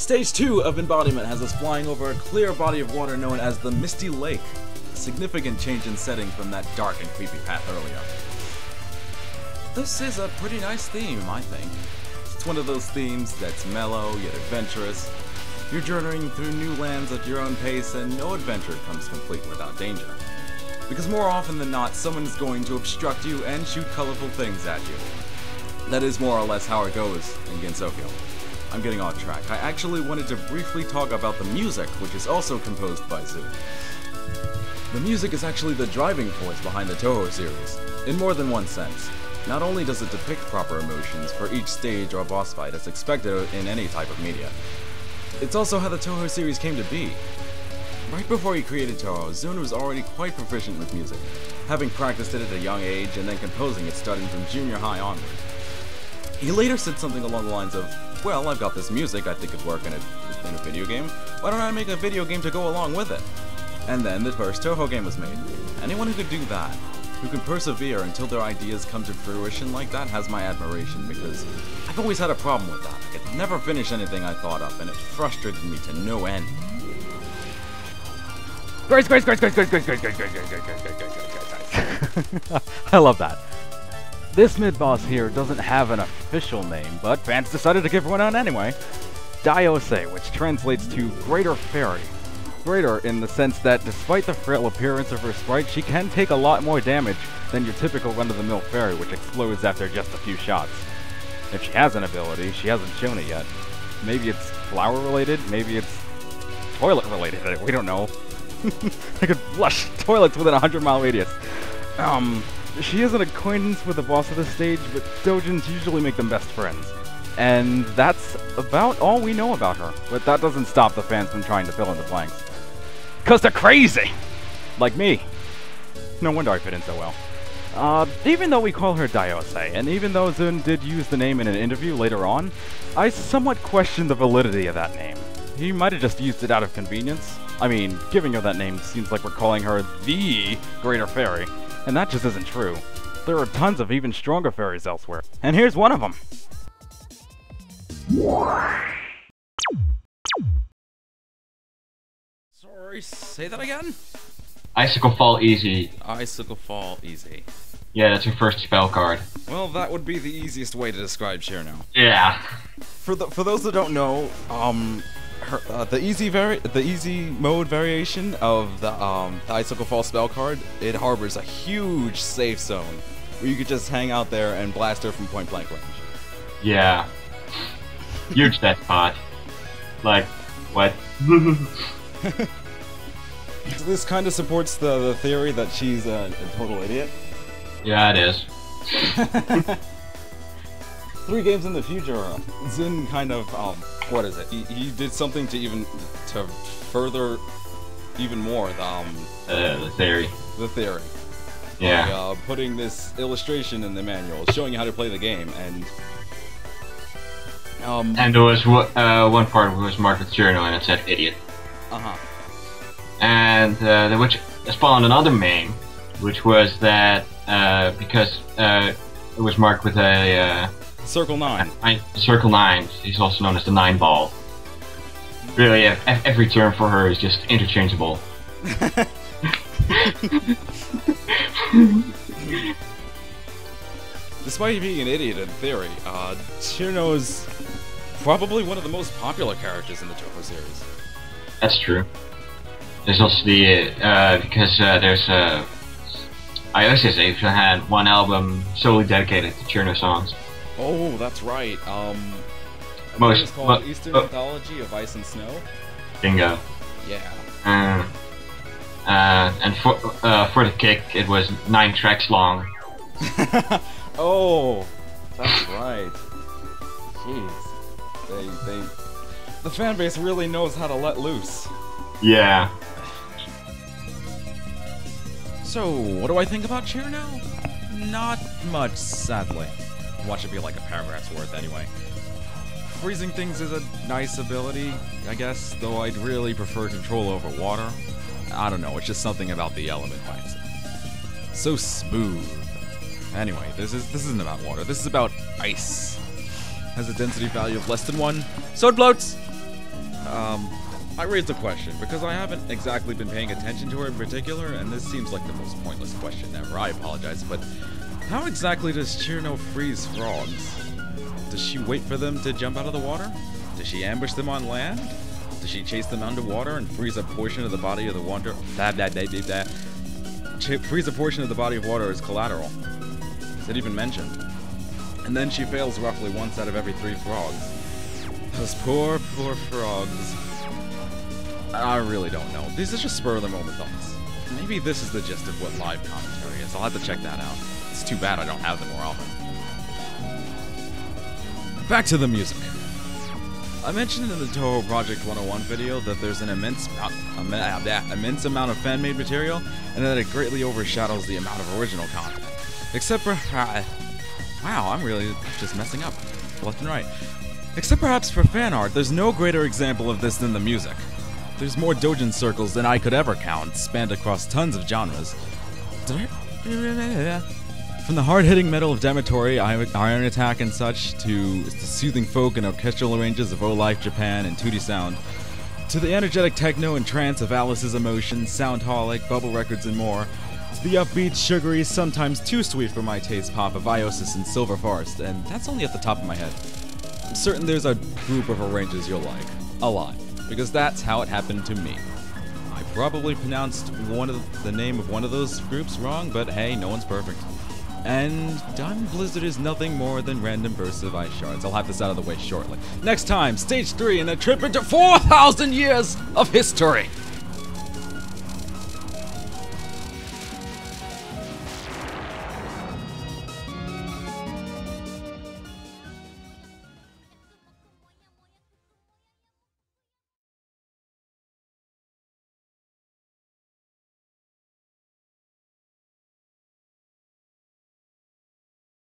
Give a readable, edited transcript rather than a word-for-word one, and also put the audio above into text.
Stage 2 of Embodiment has us flying over a clear body of water known as the Misty Lake, a significant change in setting from that dark and creepy path earlier. This is a pretty nice theme, I think. It's one of those themes that's mellow yet adventurous. You're journeying through new lands at your own pace, and no adventure comes complete without danger. Because more often than not, someone's going to obstruct you and shoot colorful things at you. That is more or less how it goes in Gensokyo. I'm getting off track. I actually wanted to briefly talk about the music, which is also composed by Zoon. The music is actually the driving force behind the Touhou series, in more than one sense. Not only does it depict proper emotions for each stage or boss fight as expected in any type of media, it's also how the Touhou series came to be. Right before he created Touhou, Zoon was already quite proficient with music, having practiced it at a young age and then composing it starting from junior high onward. He later said something along the lines of, well, I've got this music I think could work in a video game, why don't I make a video game to go along with it? And then the first Touhou game was made. Anyone who could do that, who can persevere until their ideas come to fruition like that, has my admiration, because I've always had a problem with that. I could never finish anything I thought up, and it frustrated me to no end. Grace. I love that. This mid-boss here doesn't have an official name, but fans decided to give one out anyway. Diose, which translates to Greater Fairy. Greater in the sense that despite the frail appearance of her sprite, she can take a lot more damage than your typical run-of-the-mill fairy, which explodes after just a few shots. If she has an ability, she hasn't shown it yet. Maybe it's flower-related, maybe it's toilet-related, we don't know. I could flush toilets within a 100-mile radius. She is an acquaintance with the boss of the stage, but doujins usually make them best friends. And that's about all we know about her. But that doesn't stop the fans from trying to fill in the blanks. 'Cause they're crazy! Like me. No wonder I fit in so well. Even though we call her Diose, and even though Zoon did use the name in an interview later on, I somewhat question the validity of that name. He might have just used it out of convenience. I mean, giving her that name seems like we're calling her the Greater Fairy, and that just isn't true. There are tons of even stronger fairies elsewhere, and here's one of them. Sorry, say that again? Icicle Fall Easy. Icicle Fall Easy. Yeah, that's her first spell card. Well, that would be the easiest way to describe Shirno. Yeah. For those that don't know, the easy mode variation of the Icicle Fall spell card, it harbors a huge safe zone where you could just hang out there and blast her from point blank range. Yeah. Huge that spot. Like, what? This kind of supports the theory that she's a total idiot. Yeah, it is. 3 games in the future, Zin kind of, what is it? He did something to further even more The theory. The theory. Yeah. By, putting this illustration in the manual, showing you how to play the game, and and there was one part where it was marked with journal and it said idiot. And which spawned another meme, which was that because it was marked with a Circle 9. Circle 9. He's also known as the 9 ball. Really, every term for her is just interchangeable. Despite being an idiot in theory, Shirno is probably one of the most popular characters in the Touhou series. That's true. There's also the because there's EoSD had one album solely dedicated to Cherno songs. Oh, that's right. Most it's called Eastern Mythology of Ice and Snow. Bingo. Yeah. And for the kick, it was 9 tracks long. Oh, that's right. Jeez, the fan base really knows how to let loose. Yeah. So, what do I think about Cherno? Not much, sadly. Watch it be like a paragraph's worth anyway. Freezing things is a nice ability, I guess, though I'd really prefer control over water. I don't know, it's just something about the element by itself. So smooth. Anyway, this isn't about water, this is about ice. Has a density value of less than 1, so it floats! I raised a question because I haven't exactly been paying attention to her in particular, and this seems like the most pointless question ever. I apologize, but how exactly does Chirno freeze frogs? Does she wait for them to jump out of the water? Does she ambush them on land? Does she chase them underwater and freeze a portion of the body of the water? Freeze a portion of the body of water as collateral. Is it even mentioned? And then she fails roughly once out of every 3 frogs. Those poor, poor frogs. I really don't know. These are just spur-of-the-moment thoughts. Maybe this is the gist of what live commentary is. I'll have to check that out. It's too bad I don't have them more often. Back to the music. I mentioned in the Touhou Project 101 video that there's an immense amount of fan-made material, and that it greatly overshadows the amount of original content. Except for... wow, I'm really just messing up. Left and right. Except perhaps for fan art, there's no greater example of this than the music. There's more doujin circles than I could ever count, spanned across tons of genres. From the hard-hitting metal of Dematory, Iron Attack and such, to the soothing folk and orchestral arranges of O-Life Japan and 2D Sound, to the energetic techno and trance of Alice's Emotion, Soundholic, Bubble Records, and more, to the upbeat, sugary, sometimes too sweet for my taste pop of Iosis and Silver Forest, and that's only at the top of my head. I'm certain there's a group of arranges you'll like. A lot. Because that's how it happened to me. I probably pronounced the name of one of those groups wrong, but hey, no one's perfect. And Diamond Blizzard is nothing more than random bursts of ice shards. I'll have this out of the way shortly. Next time, Stage 3 and a trip into 4,000 years of history!